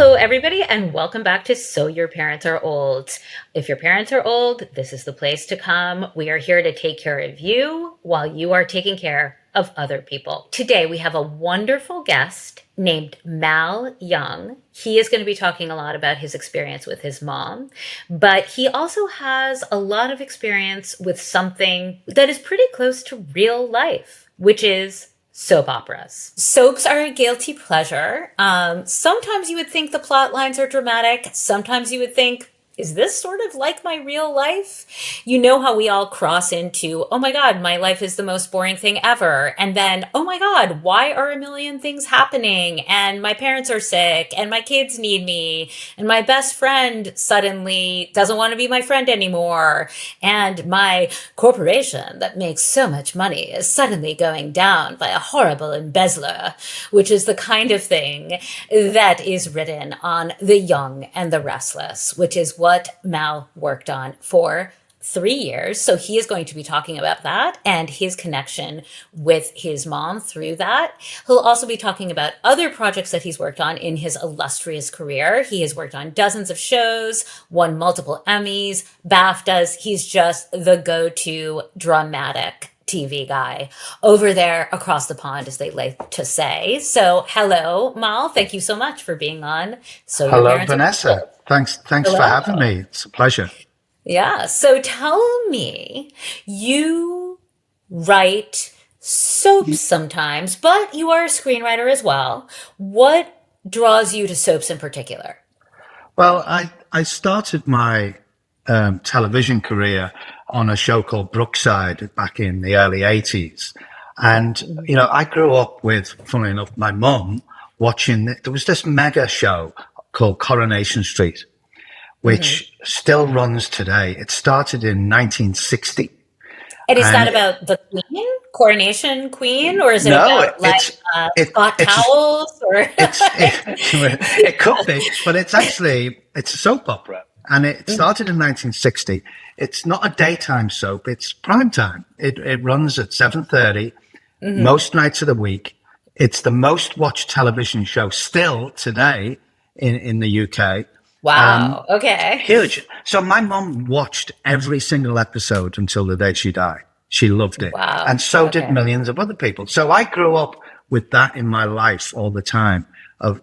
Hello, everybody, and welcome back to So Your Parents Are Old. If your parents are old, this is the place to come. We are here to take care of you while you are taking care of other people. Today, we have a wonderful guest named Mal Young. He is going to be talking a lot about his experience with his mom, but he also has a lot of experience with something that is pretty close to real life, which is soap operas. Soaps are a guilty pleasure. Sometimes you would think the plot lines are dramatic. Sometimes you would think, is this sort of like my real life? You know how we all cross into, oh my God, my life is the most boring thing ever. And then, oh my God, why are a million things happening? And my parents are sick and my kids need me. And my best friend suddenly doesn't want to be my friend anymore. And my corporation that makes so much money is suddenly going down by a horrible embezzler, which is the kind of thing that is written on The Young and the Restless, which is what Mal worked on for 3 years. So he is going to be talking about that and his connection with his mom through that. He'll also be talking about other projects that he's worked on in his illustrious career. He has worked on dozens of shows, won multiple Emmys, BAFTAs. He's just the go-to dramatic TV guy over there across the pond, as they like to say. So hello, Mal. Thank you so much for being on. So Your Hello, Parents Are Vanessa. Old. Thanks for Hello. having me. It's a pleasure. Yeah. So tell me, you write soaps sometimes, but you are a screenwriter as well. What draws you to soaps in particular? Well, I started my television career on a show called Brookside back in the early 80s. And, I grew up with, funnily enough, my mum watching, there was this mega show called Coronation Street, Hmm. which still runs today. It started in 1960. And is that And about the Queen, Coronation Queen, or is it no, about like Scott it's Towels or? it could be, but it's a soap opera, and it started in 1960. It's not a daytime soap; it's prime time. It runs at 7:30 Mhm. most nights of the week. It's the most watched television show still today in the UK. Wow. Okay. Huge. So my mum watched every single episode until the day she died. She loved it. Wow. And so did Okay. millions of other people. So I grew up with that in my life all the time.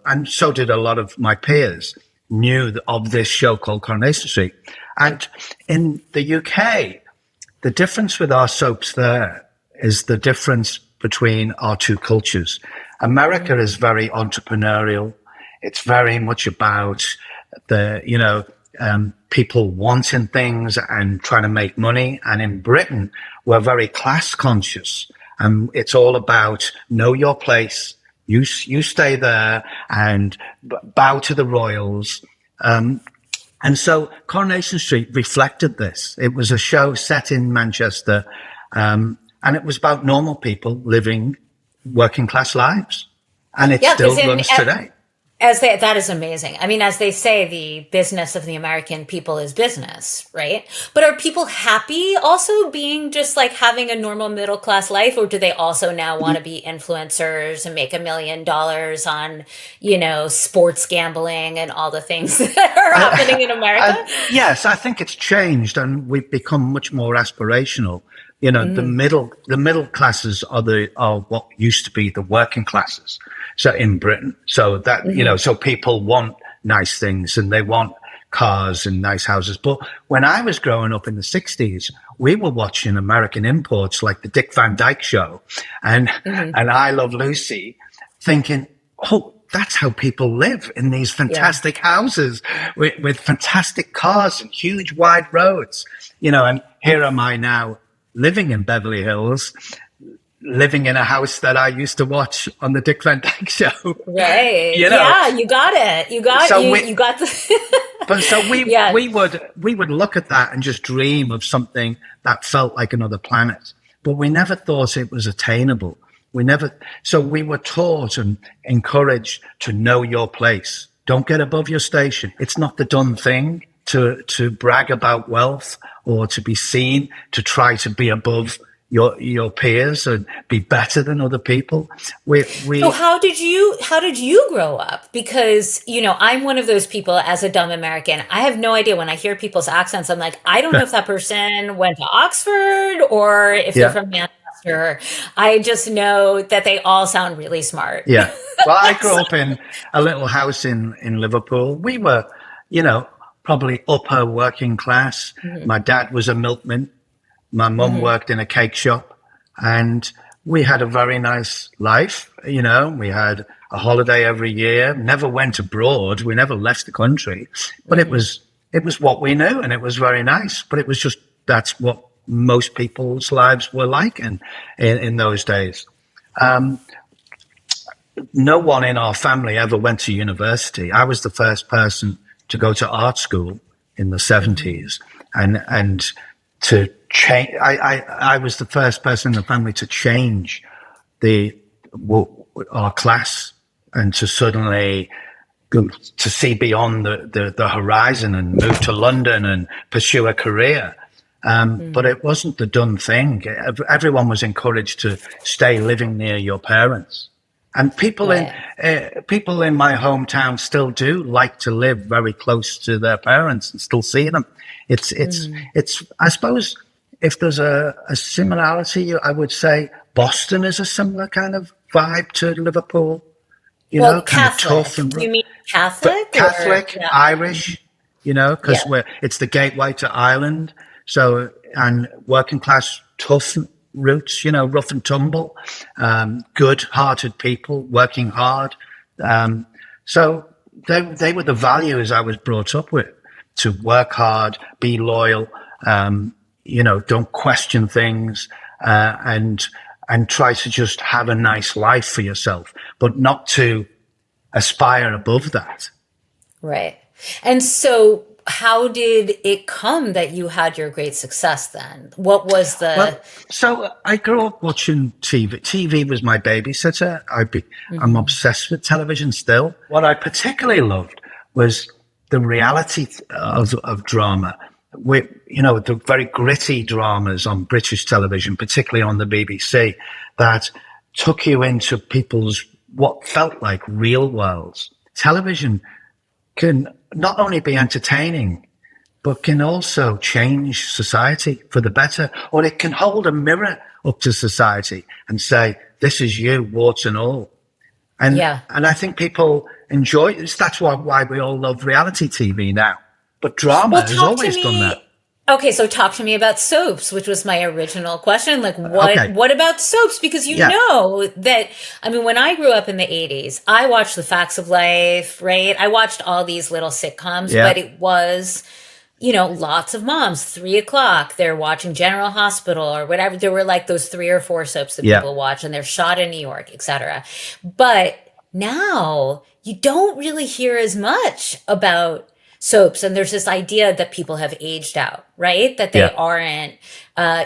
And so did a lot of my peers knew of this show called Coronation Street. And in the UK, the difference with our soaps there is the difference between our two cultures. America is very entrepreneurial. It's very much about people wanting things and trying to make money. And in Britain, we're very class conscious, and it's all about know your place. You stay there and bow to the royals. And so Coronation Street reflected this. It was a show set in Manchester, and it was about normal people living working class lives. And it Yeah, because still in runs today. as they that is amazing. I mean, as they say, the business of the American people is business, right? But are people happy also being just like having a normal middle class life, or do they also now want to be influencers and make $1 million on, sports gambling and all the things that are happening in America? Yes, I think it's changed, and we've become much more aspirational. Mm, The middle classes are what used to be the working classes. So in Britain, so that hmm. so people want nice things and they want cars and nice houses. But when I was growing up in the '60s, we were watching American imports like the Dick Van Dyke Show, and Hmm. I Love Lucy, thinking, oh, that's how people live in these Yeah. fantastic houses with fantastic cars and huge wide roads, and here am I now living in Beverly Hills, living in a house that I used to watch on the Dick Van Dyke Show, Right. you know. Yeah, you got it. You got So you we, you got the but so Yeah. we would look at that and just dream of something that felt like another planet, but we never thought it was attainable. We never. So we were taught and encouraged to know your place. Don't get above your station. It's not the done thing to brag about wealth or to be seen to try to be above your peers and be better than other people. So We how did you grow up? Because, I'm one of those people as a dumb American. I have no idea when I hear people's accents. I'm like, I don't know if that person went to Oxford or if they're yeah. from Manchester. I just know that they all sound really smart. Yeah. Well, I grew So- up in a little house in Liverpool. We were, you know, probably upper working class. Mhm, My dad was a milkman. My mum mhm, worked in a cake shop, and we had a very nice life. We had a holiday every year. Never went abroad. We never left the country, but it mhm. was it was what we knew, and it was very nice. But it was just that's what most people's lives were like in those days. No one in our family ever went to university. I was the first person to go to art school in the Mhm. 70s, and to change. I was the first person in the family to change the our class and to suddenly go to see beyond the horizon and move to London and pursue a career. But Mhm. it wasn't the done thing. Everyone was encouraged to stay living near your parents. And Right. people in my hometown still do like to live very close to their parents and still see them. Mhm. It's. I suppose if there's a similarity, I would say Boston is a similar kind of vibe to Liverpool. Well, Kind of tough Catholic. and Do you mean but Catholic or Catholic, yeah? Irish, Yeah. because it's the gateway to Ireland. So, and working class, tough roots, rough and tumble, good hearted people, working hard. Um, so they were the values I was brought up with: to work hard, be loyal, don't question things, and try to just have a nice life for yourself, but not to aspire above that. Right. And so, how did it come that you had your great success then? What was the. Well, so I grew up watching TV. TV was my babysitter. I'm Mhm, obsessed with television still. What I particularly loved was the reality of drama. The very gritty dramas on British television, particularly on the BBC, that took you into people's what felt like real worlds. Television can not only be entertaining, but can also change society for the better, or it can hold a mirror up to society and say, "This is you, warts and all." And yeah. and I think people enjoy this. That's why we all love reality TV now. But drama Well, has talk to always done that. me. Okay, so talk to me about soaps, which was my original question. Like, what Okay, what about soaps? Because you yeah, know that, I mean, when I grew up in the 80s, I watched The Facts of Life, right? I watched all these little sitcoms, yeah, but it was, lots of moms, 3 o'clock, they're watching General Hospital or whatever. There were like those three or four soaps that yeah. people watch, and they're shot in New York, etc. But now you don't really hear as much about soaps, and there's this idea that people have aged out, right? That they Yeah. aren't,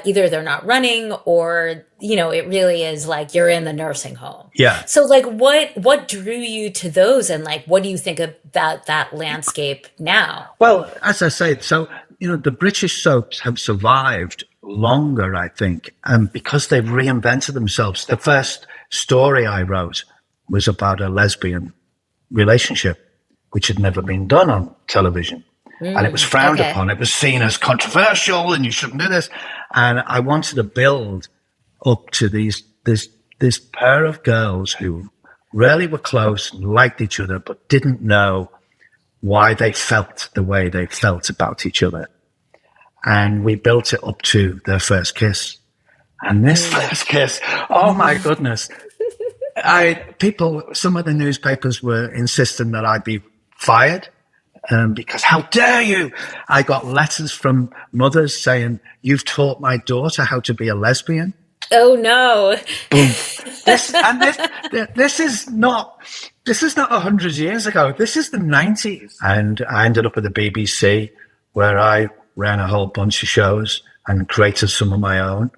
either they're not running, or it really is like you're in the nursing home. Yeah. So like, what drew you to those, and like, what do you think about that landscape now? Well, as I say, so the British soaps have survived longer, I think, because they've reinvented themselves. The first story I wrote was about a lesbian relationship, which had never been done on television. And it was frowned Okay. upon. It was seen as controversial, and you shouldn't do this. And I wanted to build up to this pair of girls who really were close and liked each other, but didn't know why they felt the way they felt about each other. And we built it up to their first kiss. And this first kiss, oh my goodness. Some of the newspapers were insisting that I'd be fired, because how dare you? I got letters from mothers saying, "You've taught my daughter how to be a lesbian." Oh no. Boom. This is not 100 years ago. This is the 90s, and I ended up at the BBC, where I ran a whole bunch of shows and created some of my own.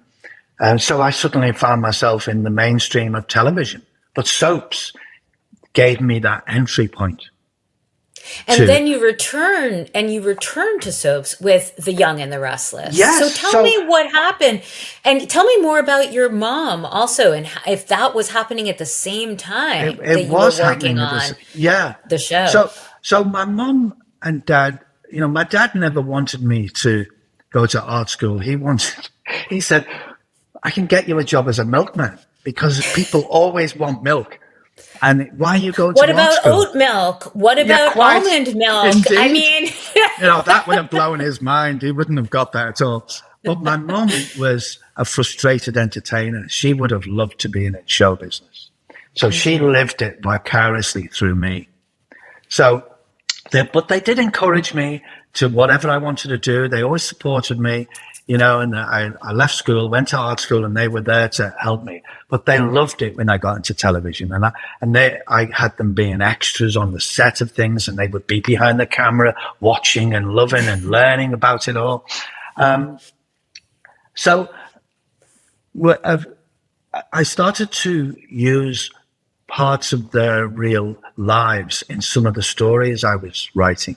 And so I suddenly found myself in the mainstream of television. But soaps gave me that entry point. And to then you return to soaps with The Young and the Restless. So yes. tell So me what happened, and tell me more about your mom also, and if that was happening at the same time it that you were was working happening at this. on Yeah. the show. So my mum and dad, my dad never wanted me to go to art school. He said, I can get you a job as a milkman because people always want milk. And why you go What to art about school? oat milk? What Yeah, about quite. almond milk? I Indeed. mean, That would have blown his mind. He wouldn't have got that at all. But my mum was a frustrated entertainer. She would have loved to be in show business. So she lived it vicariously through me. So, but they did encourage me to whatever I wanted to do. They always supported me, and I left school, went to art school, and they were there to help me. But they loved it when I got into television, I had them being extras on the set of things, and they would be behind the camera, watching and loving and learning about it all. So I started to use parts of their real lives in some of the stories I was writing,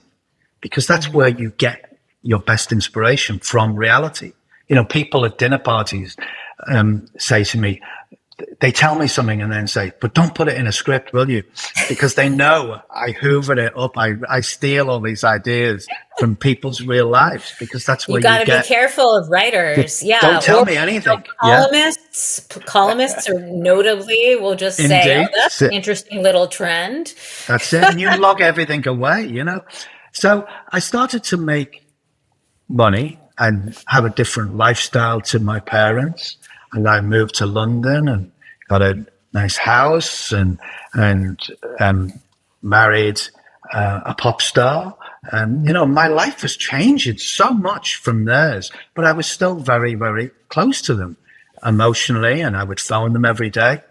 because that's where you get your best inspiration from reality. People at dinner parties say to me, they tell me something and then say, but don't put it in a script, will you? Because they know I hoover it up. I steal all these ideas from people's real lives, because that's you where got you to be get. careful of writers. Don't Yeah. tell Or me anything. Yeah, columnists are notably will just say, oh, indeed. that's an interesting little trend. That's it. And you log everything away. So I started to make money and have a different lifestyle to my parents. And I moved to London and got a nice house and married a pop star. And, my life was changing so much from theirs, but I was still very, very close to them emotionally. And I would phone them every day.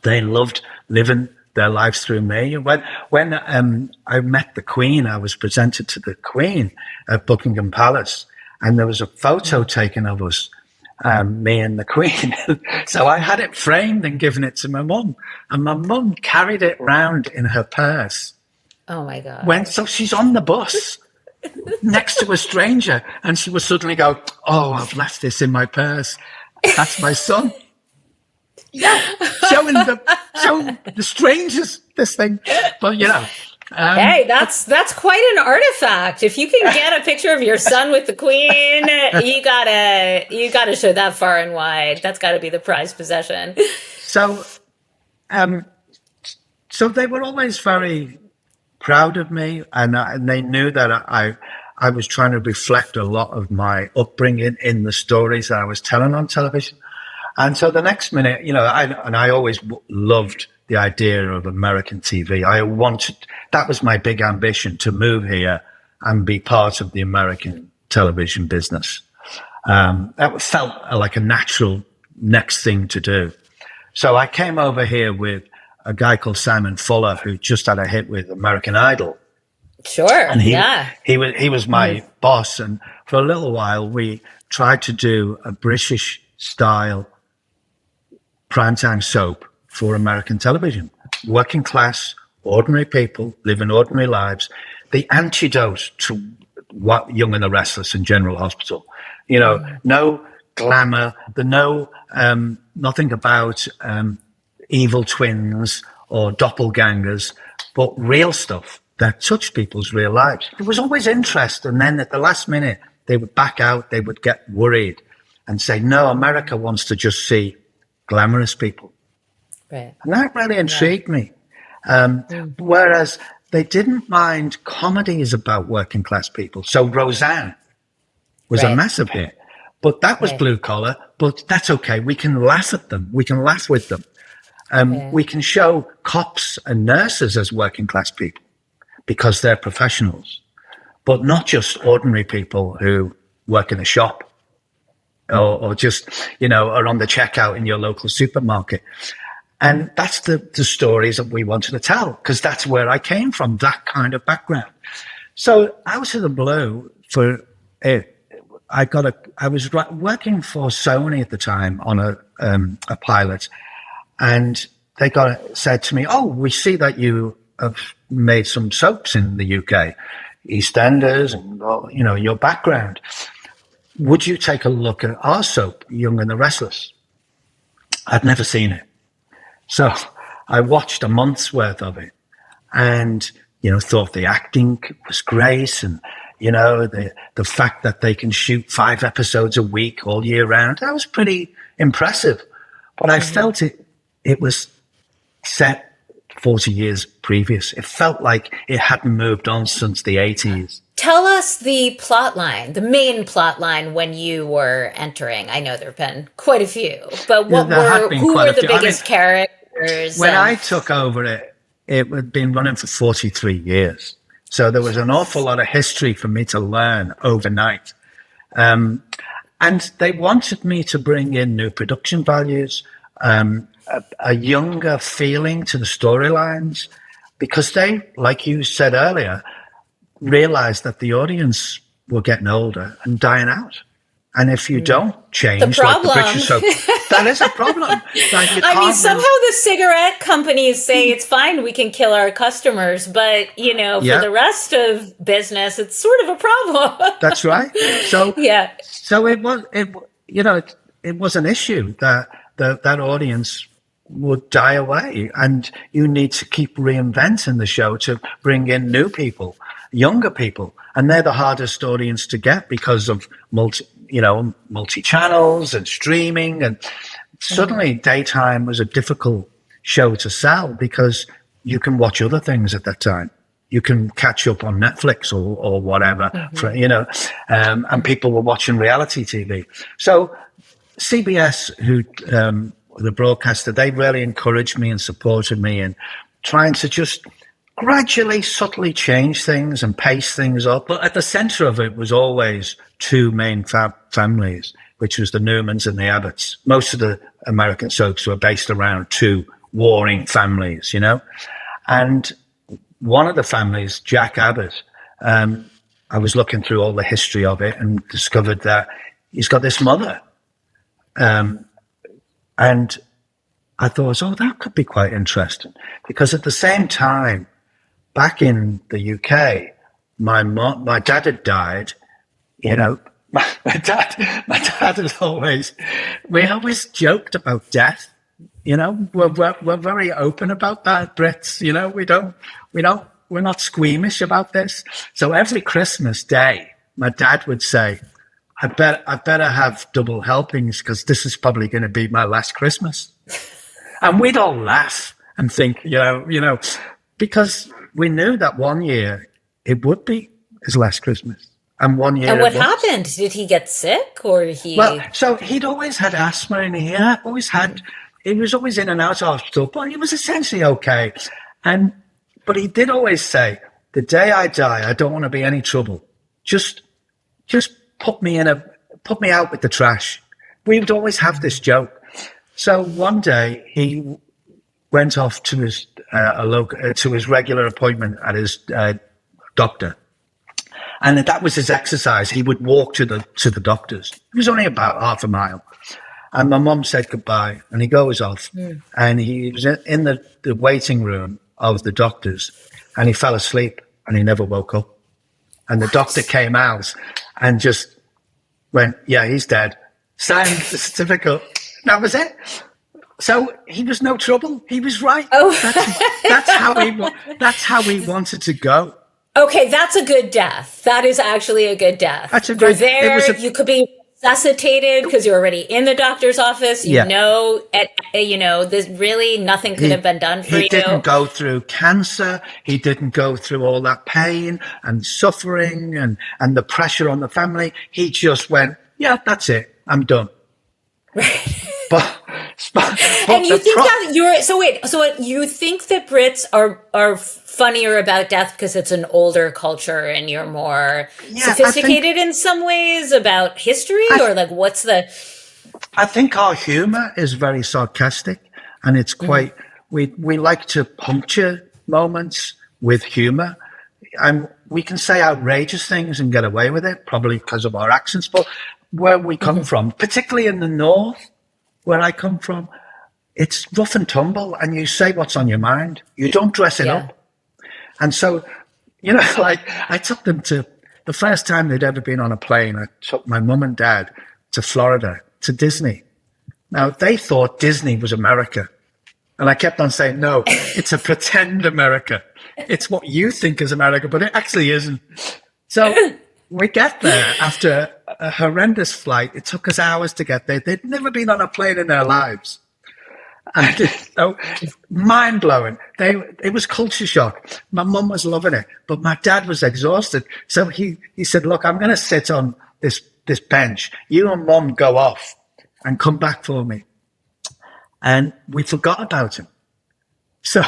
They loved living their lives through me. When I met the Queen, I was presented to the Queen at Buckingham Palace, and there was a photo taken of us, me and the Queen. So I had it framed and given it to my mum, and my mum carried it round in her purse. Oh my God. So she's on the bus next to a stranger, and she would suddenly go, "Oh, I've left this in my purse. That's my son." Yeah, showing the strangers this thing, but Hey, that's quite an artifact. If you can get a picture of your son with the Queen, you gotta show that far and wide. That's got to be the prized possession. so so they were always very proud of me, and they knew that I was trying to reflect a lot of my upbringing in the stories that I was telling on television. And so the next minute, I always loved the idea of American TV. That was my big ambition, to move here and be part of the American television business. That felt like a natural next thing to do. So I came over here with a guy called Simon Fuller, who just had a hit with American Idol. Sure. And he was my boss. And for a little while, we tried to do a British style primetime soap for American television. Working class, ordinary people living ordinary lives. The antidote to what Young and the Restless and General Hospital. No glamour, nothing about evil twins or doppelgangers, but real stuff that touched people's real lives. There was always interest, and then at the last minute, they would back out, they would get worried and say, no, America wants to just see glamorous people. Right. And that really intrigued me. Whereas they didn't mind comedies about working class people. So Roseanne was a massive hit, but that was blue collar, but that's okay. We can laugh at them. We can laugh with them. We can show cops and nurses as working class people because they're professionals, but not just ordinary people who work in a shop or just, are on the checkout in your local supermarket. And that's the stories that we wanted to tell, because that's where I came from, that kind of background. So out of the blue, I was working for Sony at the time on a pilot, and they said to me, "Oh, we see that you have made some soaps in the UK, EastEnders, and your background. Would you take a look at our soap, Young and the Restless? I'd never seen it. So I watched a month's worth of it and, thought the acting was great. And, the fact that they can shoot 5 episodes a week all year round, that was pretty impressive. But I felt it was set 40 years previous. It felt like it hadn't moved on since the 80s. Tell us the plot line, the main plot line when you were entering. I know there have been quite a few, but who were the biggest characters? When I took over it had been running for 43 years. So there was an awful lot of history for me to learn overnight. And they wanted me to bring in new production values, a younger feeling to the storylines, because they, like you said earlier, realized that the audience were getting older and dying out. And if you don't change, like the British soap, that is a problem. Somehow the cigarette companies say it's fine, we can kill our customers, but for the rest of business, it's sort of a problem. That's right. So so it was an issue that audience would die away, and you need to keep reinventing the show to bring in new people, younger people, and they're the hardest audience to get because of multi channels and streaming, and suddenly daytime was a difficult show to sell because you can watch other things at that time. You can catch up on Netflix or whatever, and people were watching reality TV. So CBS, who the broadcaster, they really encouraged me and supported me in trying to just gradually, subtly change things and pace things up. But at the center of it was always 2 main families, which was the Newmans and the Abbotts. Most of the American soaps were based around 2 warring families, And one of the families, Jack Abbott, I was looking through all the history of it and discovered that he's got this mother. And I thought, that could be quite interesting, because at the same time, back in the UK, my dad had died. My dad has we always joked about death. We're very open about that, Brits. We're not squeamish about this. So every Christmas Day, my dad would say, I better have double helpings because this is probably going to be my last Christmas. And we'd all laugh and think, because we knew that one year it would be his last Christmas. And one year. And what happened? Did he get sick or he? Well, so he'd always had asthma and he was always in and out of hospital, but he was essentially okay. But he did always say, the day I die, I don't want to be any trouble. Just put me out with the trash. We would always have this joke. So one day he went off to his to his regular appointment at his doctor, and that was his exercise. He would walk to the doctor's. It was only about half a mile, and my mum said goodbye, and he goes off, and he was in the waiting room of the doctor's, and he fell asleep, and he never woke up, and the doctor came out and just went, "Yeah, he's dead." Signed the certificate. That was it. So he was no trouble. He was right. Oh, that's how he wanted to go. Okay, that's a good death. That is actually a good death. You're there. You could be resuscitated because you're already in the doctor's office. There's really nothing could have been done for you. He didn't go through cancer. He didn't go through all that pain and suffering and the pressure on the family. He just went, yeah, that's it. I'm done. Right. But and you think that you think that Brits are funnier about death because it's an older culture and you're more sophisticated in some ways about history, or like what's the? I think our humor is very sarcastic, and it's quite. We like to puncture moments with humor, and we can say outrageous things and get away with it, probably because of our accents. But where we come from, particularly in the north, where I come from, it's rough and tumble, and you say what's on your mind. You don't dress it up. And so, you know, like I took them to the first time they'd ever been on a plane. I took my mum and dad to Florida, to Disney. Now, they thought Disney was America. And I kept on saying, no, it's a pretend America. It's what you think is America, but it actually isn't. So we get there after a horrendous flight. It took us hours to get there. They'd never been on a plane in their lives. And so mind blowing. It was culture shock. My mum was loving it, but my dad was exhausted. So he said, look, I'm going to sit on this bench. You and mum go off and come back for me. And we forgot about him. So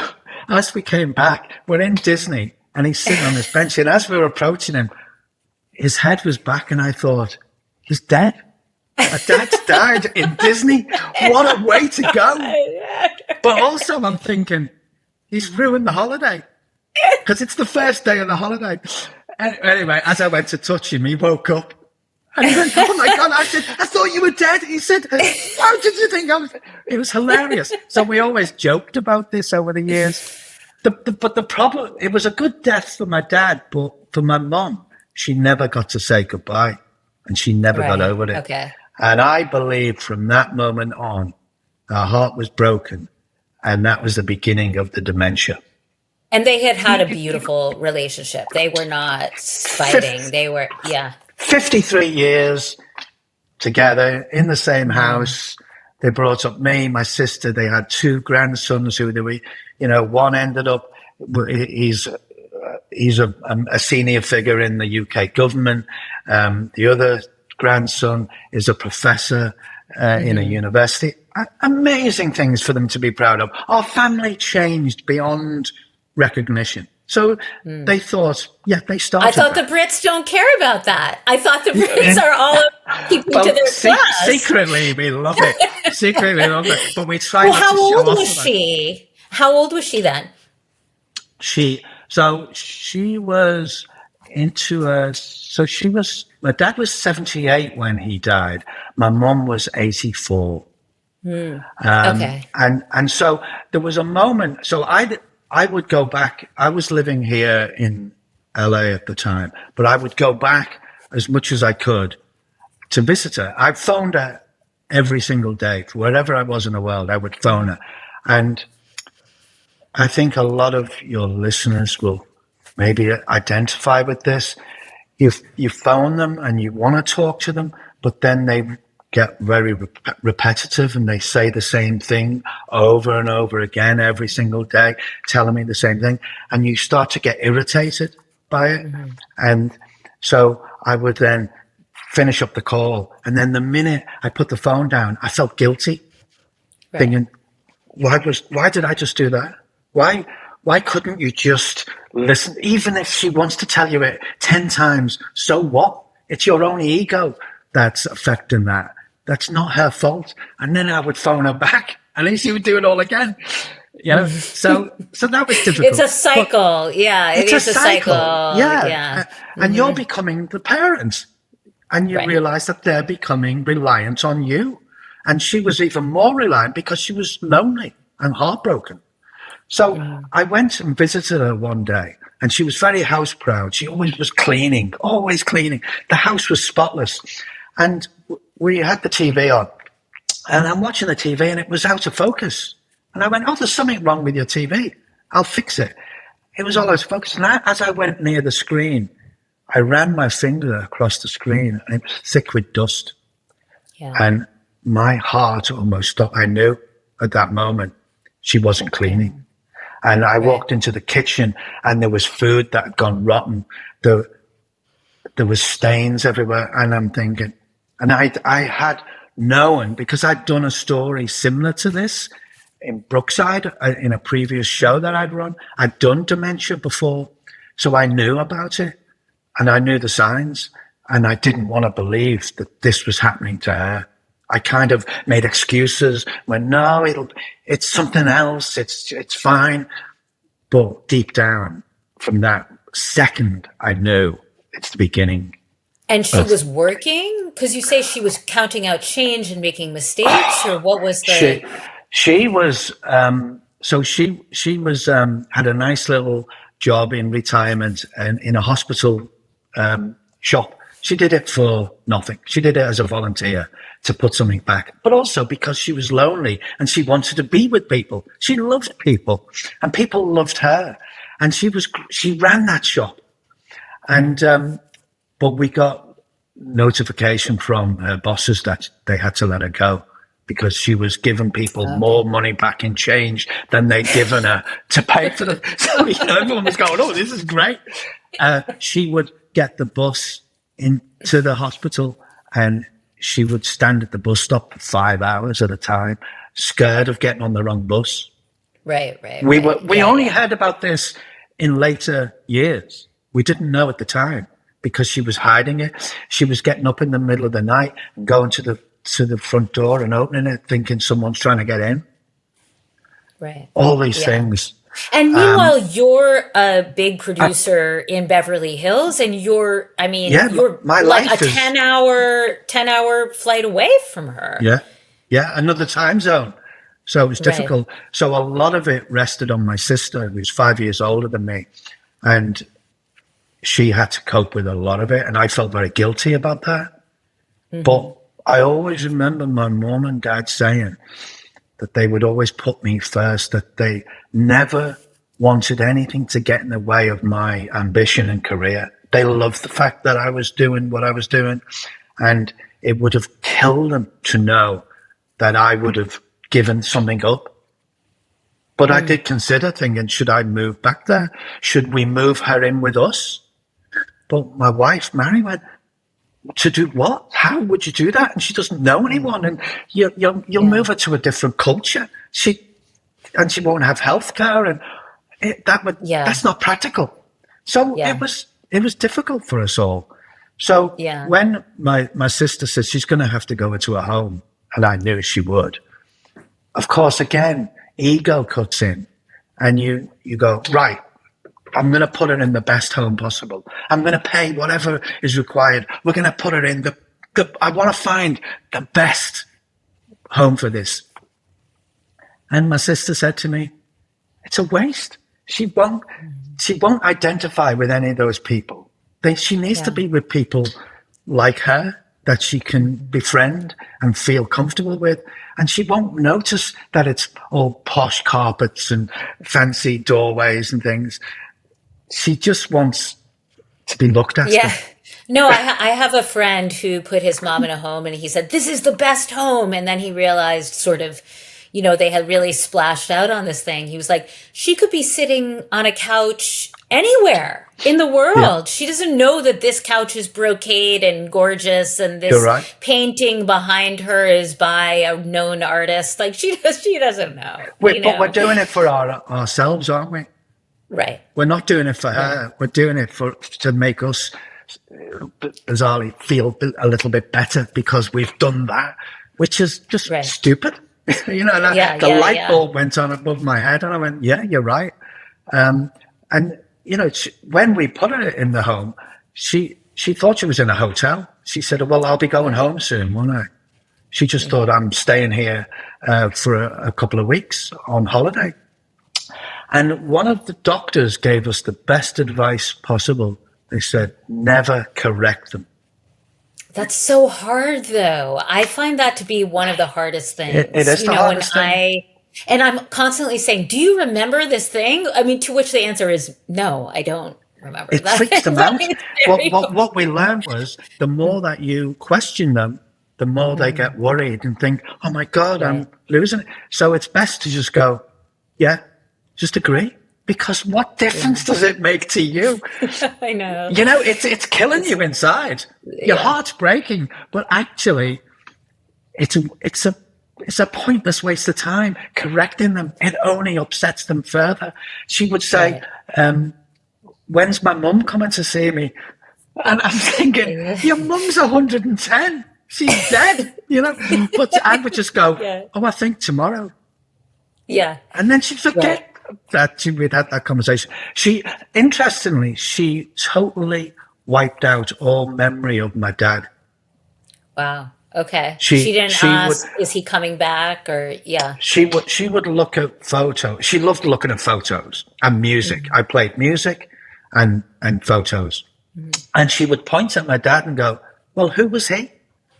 as we came back, we're in Disney and he's sitting on this bench. And as we were approaching him, his head was back and I thought, he's dead. My dad's died in Disney. What a way to go. But also I'm thinking, he's ruined the holiday because it's the first day of the holiday. Anyway, as I went to touch him, he woke up. And he went, oh my God, I said, I thought you were dead. He said, how did you think I was? It was hilarious. So we always joked about this over the years. But the problem, it was a good death for my dad, but for my mom, she never got to say goodbye and she never got over it. Okay. And I believe from that moment on, our heart was broken and that was the beginning of the dementia. And they had a beautiful relationship. They were not fighting. They were, 53 years together in the same house. They brought up me, my sister. They had two grandsons who they were, one ended up, he's a senior figure in the UK government. The other grandson is a professor in a university. Amazing things for them to be proud of. Our family changed beyond recognition. So they thought, they started. I thought the Brits don't care about that. I thought the Brits are all keeping to their class. Secretly, we love it. Secretly, we love it. But we try not to show off. How old was she? How old was she then? She was my dad was 78 when he died. My mom was 84. Okay. And so there was a moment. So I would go back. I was living here in LA at the time, but I would go back as much as I could to visit her. I phoned her every single day. Wherever I was in the world, I would phone her. And I think a lot of your listeners will maybe identify with this. You phone them and you want to talk to them, but then they get very repetitive and they say the same thing over and over again every single day, telling me the same thing. And you start to get irritated by it. Mm-hmm. And so I would then finish up the call. And then the minute I put the phone down, I felt guilty, thinking, why did I just do that? Why couldn't you just listen? Even if she wants to tell you it 10 times, so what? It's your own ego that's affecting that. That's not her fault. And then I would phone her back. At least she would do it all again. So that was difficult. It's a cycle. But it is a cycle. Yeah. And you're becoming the parents. And you realize that they're becoming reliant on you. And she was even more reliant because she was lonely and heartbroken. So I went and visited her one day, and she was very house proud. She always was cleaning, always cleaning. The house was spotless. And we had the TV on, and I'm watching the TV, and it was out of focus. And I went, there's something wrong with your TV. I'll fix it. It was all out of focus. And as I went near the screen, I ran my finger across the screen, and it was thick with dust. Yeah. And my heart almost stopped. I knew at that moment she wasn't cleaning. And I walked into the kitchen and there was food that had gone rotten. There was stains everywhere. And I'm thinking, and I had known, because I'd done a story similar to this in Brookside in a previous show that I'd run. I'd done dementia before. So I knew about it and I knew the signs, and I didn't want to believe that this was happening to her. I kind of made excuses, went, no, it's something else. It's fine. But deep down, from that second, I knew it's the beginning. And she was working? Because you say she was counting out change and making mistakes, or what was the... She was, had a nice little job in retirement and in a hospital shop. She did it for nothing. She did it as a volunteer to put something back, but also because she was lonely and she wanted to be with people. She loved people and people loved her. And she ran that shop. And, but we got notification from her bosses that they had to let her go because she was giving people more money back in change than they'd given her to pay for them. So, everyone was going, oh, this is great. She would get the bus into the hospital and she would stand at the bus stop for 5 hours at a time, scared of getting on the wrong bus. Right. We only heard about this in later years. We didn't know at the time because she was hiding it. She was getting up in the middle of the night and going to the front door and opening it, thinking someone's trying to get in. Right. All these things. And meanwhile, you're a big producer in Beverly Hills, and you're my like life a is 10-hour flight away from her. Yeah, another time zone. So it was difficult. Right. So a lot of it rested on my sister, who's 5 years older than me, and she had to cope with a lot of it, and I felt very guilty about that. Mm-hmm. But I always remember my mom and dad saying that they would always put me first, that they never wanted anything to get in the way of my ambition and career. They loved the fact that I was doing what I was doing, and it would have killed them to know that I would have given something up. But I did consider thinking, should I move back there? Should we move her in with us? But my wife, Mary, went, to do what? How would you do that? And she doesn't know anyone, and you'll move her to a different culture. She won't have healthcare, and that's not practical. So it was difficult for us all. So when my sister said she's going to have to go into a home, and I knew she would, of course, again, ego cuts in, and you go, right, I'm going to put her in the best home possible. I'm going to pay whatever is required. We're going to put her in I want to find the best home for this. And my sister said to me, it's a waste. She won't identify with any of those people. She needs to be with people like her that she can befriend and feel comfortable with. And she won't notice that it's all posh carpets and fancy doorways and things. She just wants to be looked after. Yeah. No, I have a friend who put his mom in a home and he said, this is the best home. And then he realized sort of, they had really splashed out on this thing. He was like, she could be sitting on a couch anywhere in the world. Yeah. She doesn't know that this couch is brocade and gorgeous and this painting behind her is by a known artist. Like she doesn't know. But we're doing it for ourselves, aren't we? Right. We're not doing it for her. We're doing it to make us bizarrely feel a little bit better because we've done that, which is just stupid. The light bulb went on above my head and I went, yeah, you're right. And when we put her in the home, she thought she was in a hotel. She said, well, I'll be going home soon, won't I? She just thought I'm staying here for a couple of weeks on holiday. And one of the doctors gave us the best advice possible. They said, never correct them. That's so hard, though. I find that to be one of the hardest things. It is the hardest thing. And I'm constantly saying, do you remember this thing? I mean, to which the answer is, no, I don't remember that. It freaks them out. What we learned was the more that you question them, the more they get worried and think, oh, my God, I'm losing it. So it's best to just go, just agree, because what difference does it make to you? I know. It's killing you inside. Your heart's breaking, but actually, it's a pointless waste of time correcting them. It only upsets them further. She would say, "When's my mum coming to see me?" And I'm thinking, your mum's 110. She's dead. But I would just go, "Oh, I think tomorrow." Yeah, and then she'd forget. That we'd had that conversation. She totally wiped out all memory of my dad. Wow. Okay. She She didn't she would ask, is he coming back or yeah. she would look at photos. She loved looking at photos and music. Mhm. I played music and photos. Mhm. And she would point at my dad and go, "Well, who was he?"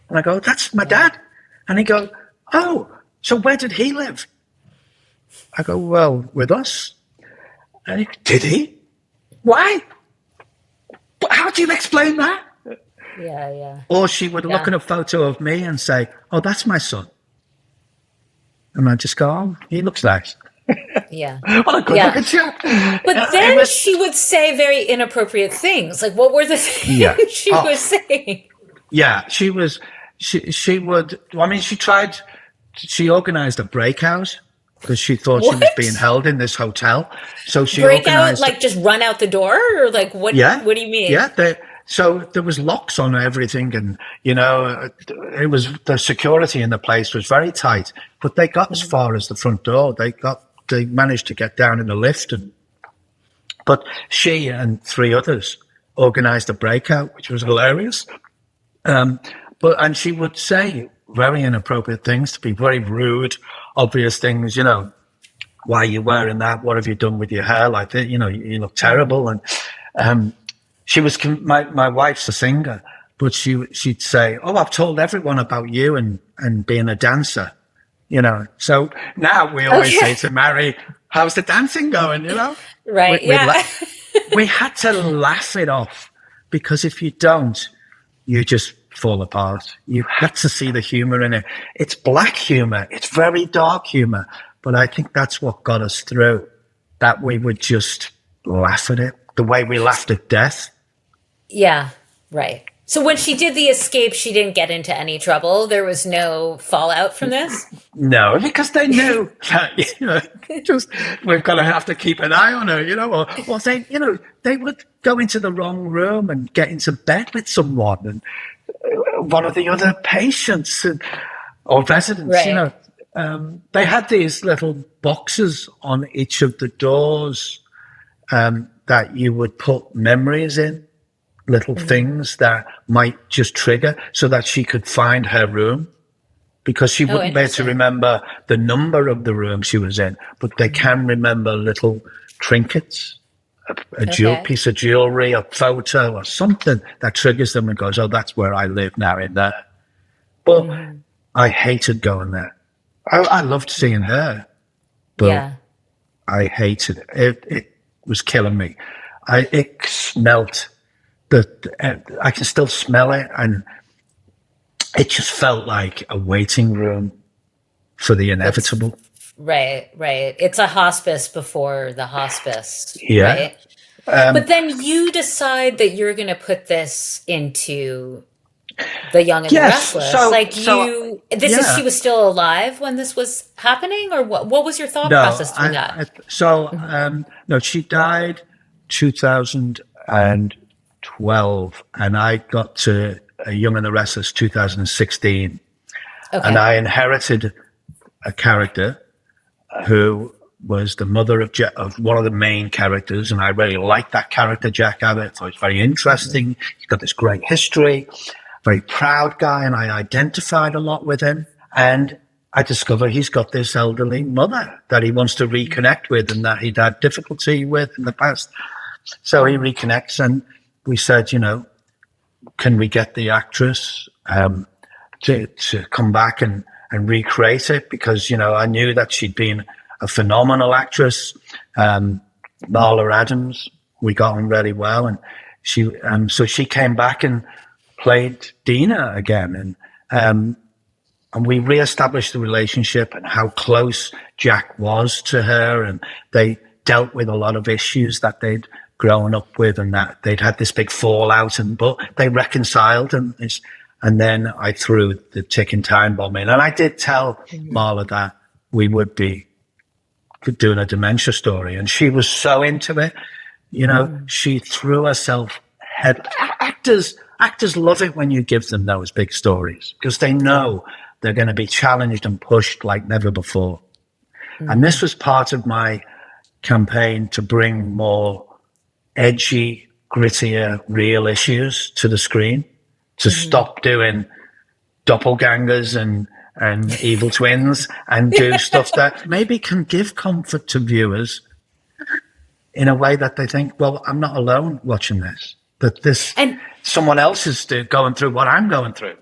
And I go, "That's my Yeah. dad." And he go, "Oh, so where did he live?" I go, "Well, with us." And he, did he? Why? How do you explain that? Yeah, yeah. Or she would look Yeah. at a photo of me and say, "Oh, that's my son." And I just go, "Oh, he looks nice." Yeah. What a good Yeah. looking chap. But It then was, she would say very inappropriate things. Like, what were the yeah. things she Oh, was saying? yeah. She would, I mean, she organized a breakout because she thought she was being What? held in this hotel. So she Break out, organized, like just run out the door? Or like, yeah, what do you mean? yeah. So there was locks on everything, and it was the security in the place was very tight. But they got as Mhm. far as the front door. They managed to get down in the lift, but she and three others organized a breakout, which was hilarious. Um, and she would say very inappropriate things to be very rude, obvious things. Why are you wearing that? What have you done with your hair? Like that, you look Mhm. terrible. And um, she was my wife's a singer, but she'd say, "Oh, I've told everyone about you and being a dancer." So now we always Okay. say to Mary, "How's the dancing going?" We Right. we Yeah. we had to laugh it off because if you don't, you just fall apart. You had to see the humor in it. It's black humor. It's very dark humor, but I think that's what got us through. That we would just laugh at it the way we laughed at death. Yeah. Right. So when she did the escape, she didn't get into any trouble. There was no fallout from this. No, because they knew that, just we've got to have to keep an eye on her, or they would go into the wrong room and get into bed with someone and one of the other patients or residents, Right. they had these little boxes on each of the doors that you would put memories in, little Mhm. things that might just trigger so that she could find her room because she Oh, wouldn't be able to interesting. remember the number of the room she was in, but they Mhm. can remember little trinkets, a Okay. piece of jewelry, a photo, or something that triggers them and goes, "Oh, that's where I live now in there." But Mhm. I hated going there. I loved seeing her, but Yeah. I hated it. It was killing me. It smelt. I can still smell it, and it just felt like a waiting room for the It's inevitable. right, right. It's a hospice before the hospice, Yeah. right? Um, But then you decide that you're going to put this into The Young and the yes. Restless. So, Like so this is she yeah. was still alive when this was happening, or what was your thought No. process through that? Mhm. No. She died 2012, and I got to a Young and the Restless 2016, and Okay. I inherited a character who was the mother of one of the main characters, and I really liked that character, Jack Abbott. I thought he was very Mhm. interesting. He's got this great history, very proud guy, and I identified a lot with him. And I discover he's got this elderly mother that he wants to reconnect with and that he'd had difficulty with in the past. So he Mhm. reconnects, and we said, can we get the actress to come back and recreate it? Because, I knew that she'd been a phenomenal actress. Marla Adams, we got on really well. And so she came back and played Dina again. And we reestablished the relationship and how close Jack was to her. And they dealt with a lot of issues that they'd grown up with and that they'd had this big fallout, but they reconciled. And then I threw the ticking time bomb in. And I did tell Mhm. Marla that we would be doing a dementia story. And she was so into it. Mhm. She threw herself head. Actors love it when you give them those big stories because they Yeah. know they're going to be challenged and pushed like never before. And this Mhm. was part of my campaign to bring more edgy, grittier, real issues to the screen, to Mhm. stop doing doppelgangers and evil twins and do stuff that maybe can give comfort to viewers in a way that they think, well, I'm not alone watching this, that this And someone else is going through what I'm going through.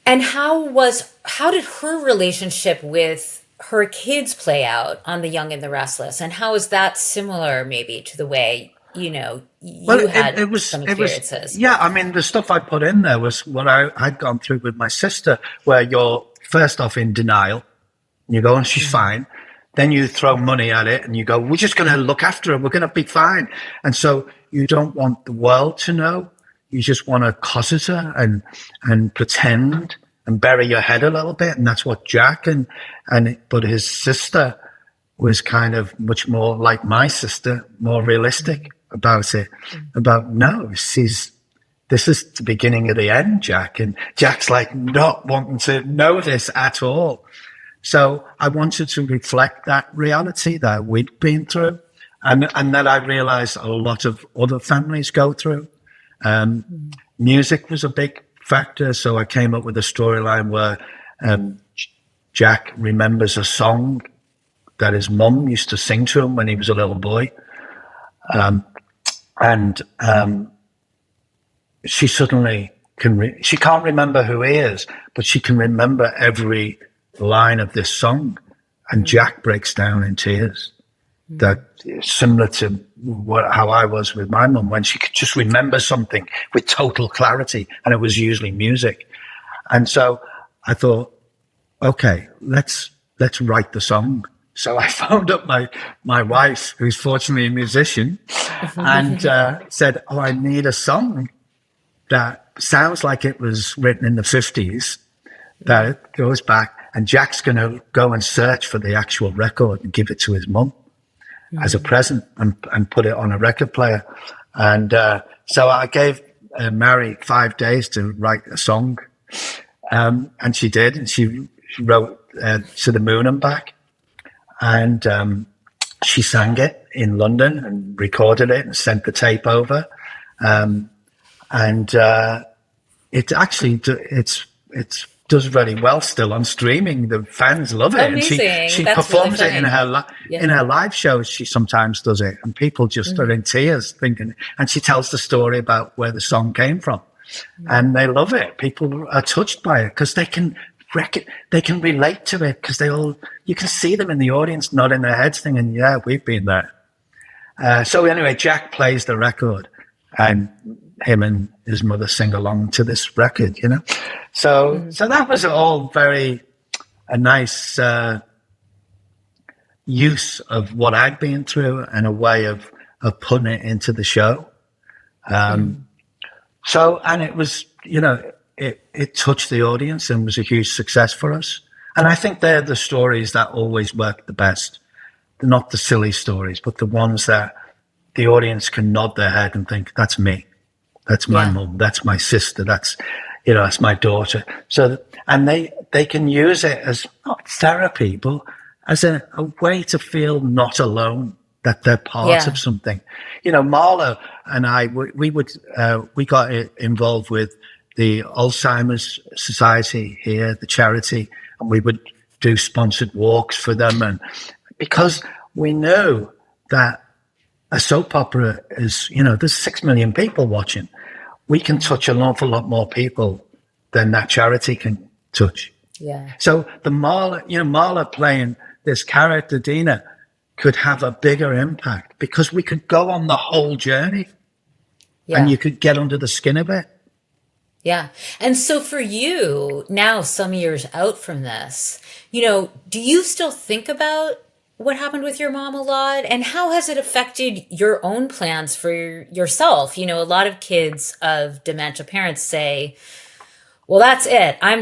and how did her relationship with her kids play out on The Young and the Restless? And how is that similar maybe to the way, Well, you had it was, some experiences? yeah. I mean, the stuff I put in there was what I'd gone through with my sister, where you're first off in denial. You go, and she's fine. Then you throw money at it and you go, we're just going to look after her. We're going to be fine. And so you don't want the world to know. You just want to cosset her and pretend and bury your head a little bit. And that's what Jack but his sister was kind of much more like my sister, more realistic about it. About, no, this is the beginning of the end, Jack. And Jack's like not wanting to know this at all. So I wanted to reflect that reality that we'd been through and that I realized a lot of other families go through. Music was a big factor. So I came up with a storyline where Jack remembers a song that his mum used to sing to him when he was a little boy. She suddenly she can't remember who he is, but she can remember every line of this song, and Jack breaks down in tears. That is similar to how I was with my mum, when she could just remember something with total clarity, and it was usually music. And so I thought, okay, let's write the song. So I phoned up my wife, who's fortunately a musician, and said, "Oh, I need a song that sounds like it was written in the 50s, that goes back." And Jack's going to go and search for the actual record and give it to his mum as a present and put it on a record player. And so I gave Mary 5 days to write a song. And she did. And she wrote To the Moon and Back. And she sang it in London and recorded it and sent the tape over. It actually, it's does very well still on streaming. The fans love it. Amazing. And she That's performs really it in her live shows. She sometimes does it, and people just are in tears thinking. And she tells the story about where the song came from, and they love it. People are touched by it because they can relate to it, because you can see them in the audience nodding their heads, thinking, "Yeah, we've been there." So anyway, Jack plays the record, and him and his mother sing along to this record, So that was all a nice use of what I'd been through and a way of putting it into the show. So, and it was, it touched the audience and was a huge success for us. And I think they're the stories that always work the best. They're not the silly stories, but the ones that the audience can nod their head and think, that's me. That's my mum. That's my sister. That's my daughter. So, and they can use it as not therapy, but as a way to feel not alone, that they're part of something. Marla and I, we got involved with the Alzheimer's Society here, the charity, and we would do sponsored walks for them. And because we knew that a soap opera is, there's 6 million people watching. We can touch an awful lot more people than that charity can touch. Yeah. So the Marla playing this character, Dina, could have a bigger impact because we could go on the whole journey and you could get under the skin of it. Yeah. And so for you now, some years out from this, do you still think about what happened with your mom a lot, and how has it affected your own plans for yourself? A lot of kids of dementia parents say, well, that's it. I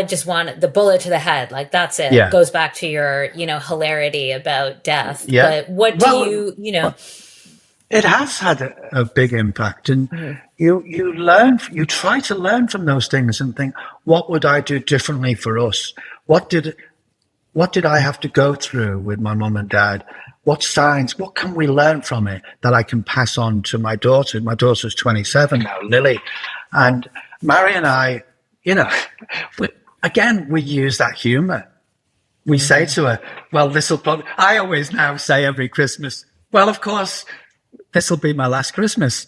just want the bullet to the head. Like, that's it. Yeah. It goes back to your, hilarity about death. Yeah. But what do you. It has had a big impact. And you try to learn from those things and think, what would I do differently for us? What did I have to go through with my mum and dad? What can we learn from it that I can pass on to my daughter? My daughter's 27 now, Lily. And Mary and I you know, we, again, we use that humor. We say Mm-hmm. to her, well, this will probably, I always now say every Christmas, well, of course, this will be my last Christmas.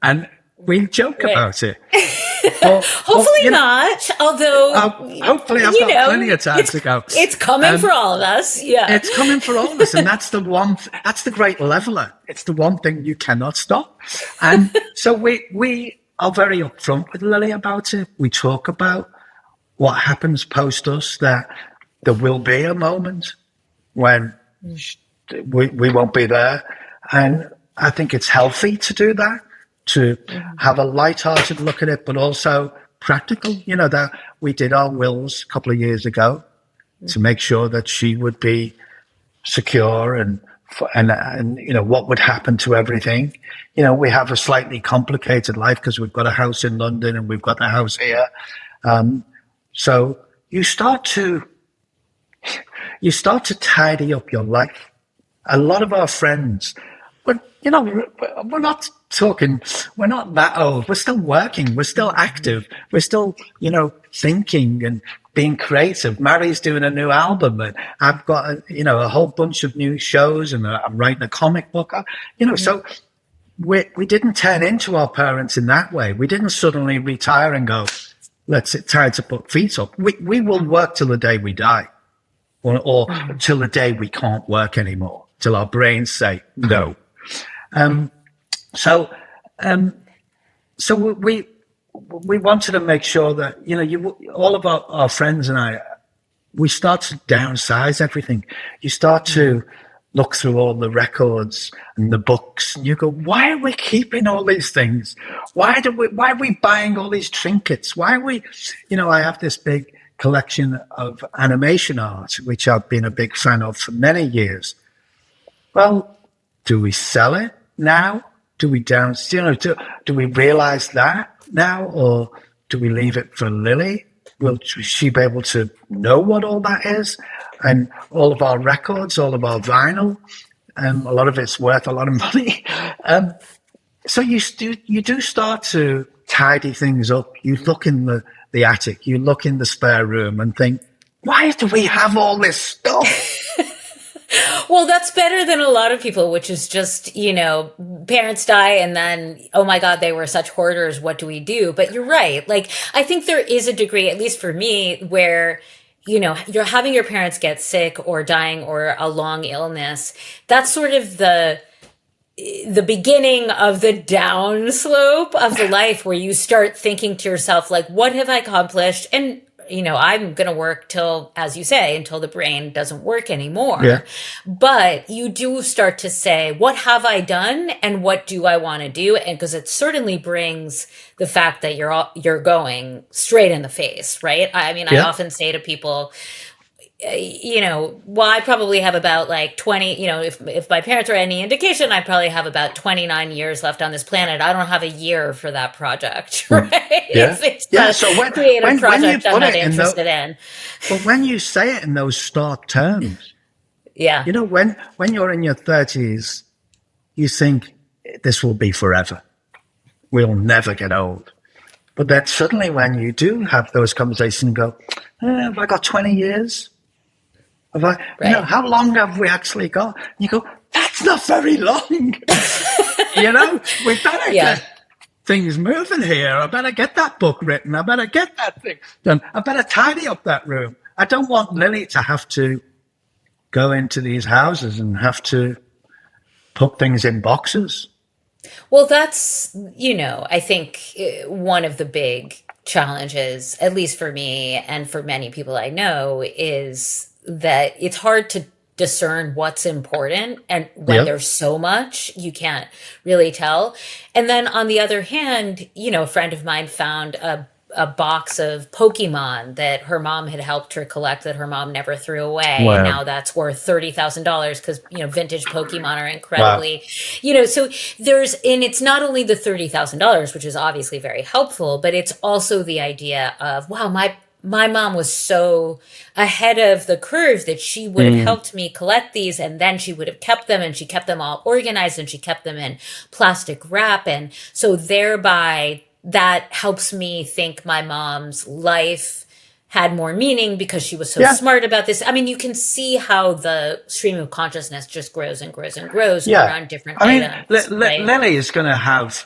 And we joke Right. about it. But Hopefully not. Although, hopefully I've got plenty of time it's to go. it's coming for Um, all of us. Yeah. it's coming for all of us. And that's the one, that's the great leveler. It's the one thing you cannot stop. And so we are very upfront with Lily about it. We talk about what happens post us, that there will be a moment when we won't be there. And I think it's healthy to do that, to have a light-hearted look at it, but also practical. You know, that we did our wills a couple of years ago to make sure that she would be secure and you know what would happen to everything. You know, we have a slightly complicated life because we've got a house in London and we've got a house here. So you start to tidy up your life. A lot of our friends, but you know, we're not talking, we're not that old. We're still working. We're still active. We're still, you know, thinking and being creative. Mary's doing a new album, and I've got, a whole bunch of new shows, and I'm writing a comic book. So we didn't turn into our parents in that way. We didn't suddenly retire and go, it's time to put feet up. We will work till the day we die, or till the day we can't work anymore, till our brains say no. So we wanted to make sure that all of our friends and I, we start to downsize everything. You start to look through all the records and the books, and you go, why are we keeping all these things? Why are we buying all these trinkets? Why are we, I have this big collection of animation art, which I've been a big fan of for many years. Well, do we sell it now? Do we do we realize that now, or do we leave it for Lily? Will she be able to know what all that is? And all of our records, all of our vinyl, a lot of it's worth a lot of money. So you do start to tidy things up. You look in the attic, you look in the spare room and think, why do we have all this stuff? Well, that's better than a lot of people, which is just, parents die and then, oh my God, they were such hoarders. What do we do? But you're right. Like, I think there is a degree, at least for me, where, you're having your parents get sick or dying or a long illness. That's sort of the beginning of the down slope of the life where you start thinking to yourself, like, what have I accomplished? And I'm going to work till, as you say, until the brain doesn't work anymore. Yeah. But you do start to say, what have I done and what do I want to do? And because it certainly brings the fact that you're going straight in the face, right? I mean, I often say to people, well, I probably have about like 20, if my parents are any indication, I probably have about 29 years left on this planet. I don't have a year for that project, right? Yeah. It's Yeah. a So creative project I'm not interested in. But when you say it in those stark terms, Yeah. when you're in your 30s, you think this will be forever. We'll never get old. But then suddenly when you do have those conversations and go, have I got 20 years? Right. How long have we actually got? And you go, that's not very long. We better get things moving here. I better get that book written. I better get that thing done. I better tidy up that room. I don't want Lily to have to go into these houses and have to put things in boxes. Well, that's, I think one of the big challenges, at least for me and for many people I know, is that it's hard to discern what's important, and when there's so much you can't really tell. And then on the other hand, a friend of mine found a box of Pokemon that her mom had helped her collect, that her mom never threw away. Wow. And now that's worth $30,000 because, vintage Pokemon are incredibly, so and it's not only the $30,000, which is obviously very helpful, but it's also the idea of, wow, my mom was so ahead of the curve that she would have helped me collect these, and then she would have kept them, and she kept them all organized, and she kept them in plastic wrap. And so thereby that helps me think my mom's life had more meaning because she was so Yeah. smart about this. I mean, you can see how the stream of consciousness just grows and grows and grows Yeah. around different I mean, items, right? Lily is going to have,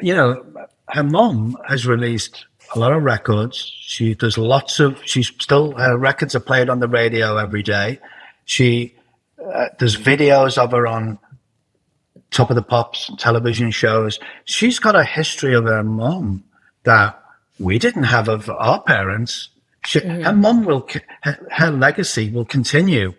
her mum has released a lot of records. She does lots of, she's still, her records are played on the radio every day. There's videos of her on Top of the Pops television shows. She's got a history of her mum that we didn't have of our parents. Her mum her legacy will continue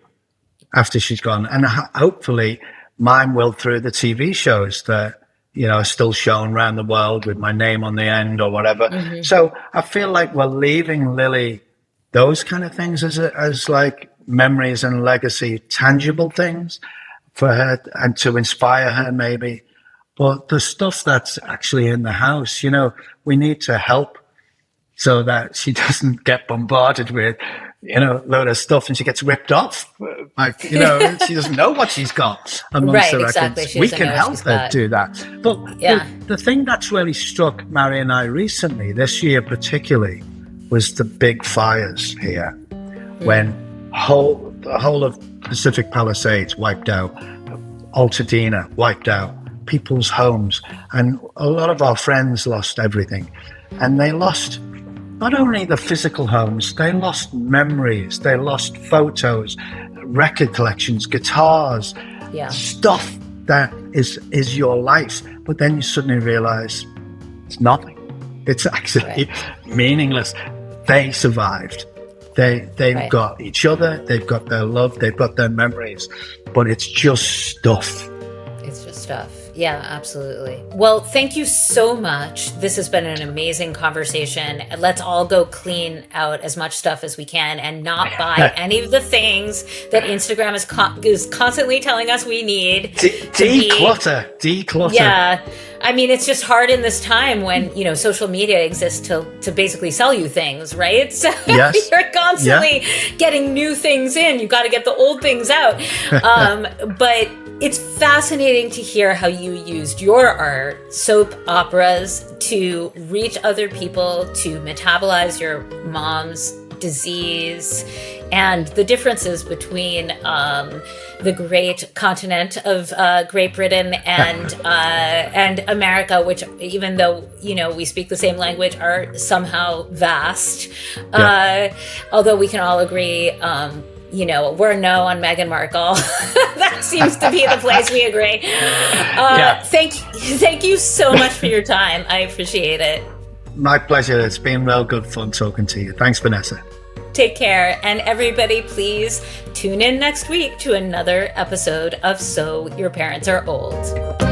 after she's gone, and hopefully mine will through the TV shows that are still shown around the world with my name on the end or whatever. So I feel like we're leaving Lily those kind of things as like memories and legacy, tangible things for her and to inspire her maybe. But the stuff that's actually in the house, we need to help so that she doesn't get bombarded with, a load of stuff and she gets ripped off. Like, she doesn't know what she's got amongst Right, the exactly. records. She We doesn't can know what help she's her got. do that. But Yeah. the thing that's really struck Mary and I recently, this year particularly, was the big fires here when the whole of Pacific Palisades wiped out, Altadena wiped out, people's homes, and a lot of our friends lost everything. And they lost not only the physical homes, they lost memories, they lost photos, record collections, guitars, Yeah. stuff that is your life. But then you suddenly realize it's nothing. It's actually meaningless. They survived. They've got each other, they've got their love, they've got their memories, but it's just stuff. It's just stuff. Yeah, absolutely. Well, thank you so much. This has been an amazing conversation. Let's all go clean out as much stuff as we can and not buy any of the things that Instagram is constantly telling us we need. Declutter. Yeah. I mean, it's just hard in this time when, social media exists to basically sell you things, right? So Yes. you're constantly getting new things in. You've got to get the old things out. But it's fascinating to hear how you used your art, soap operas, to reach other people, to metabolize your mom's disease, and the differences between the great continent of Great Britain and America, which, even though we speak the same language, are somehow vast. Although we can all agree, we're no on Meghan Markle. That seems to be the place we agree. Thank you so much for your time. I appreciate it. My pleasure. It's been real good fun talking to you. Thanks, Vanessa. Take care. And everybody, please tune in next week to another episode of So Your Parents Are Old.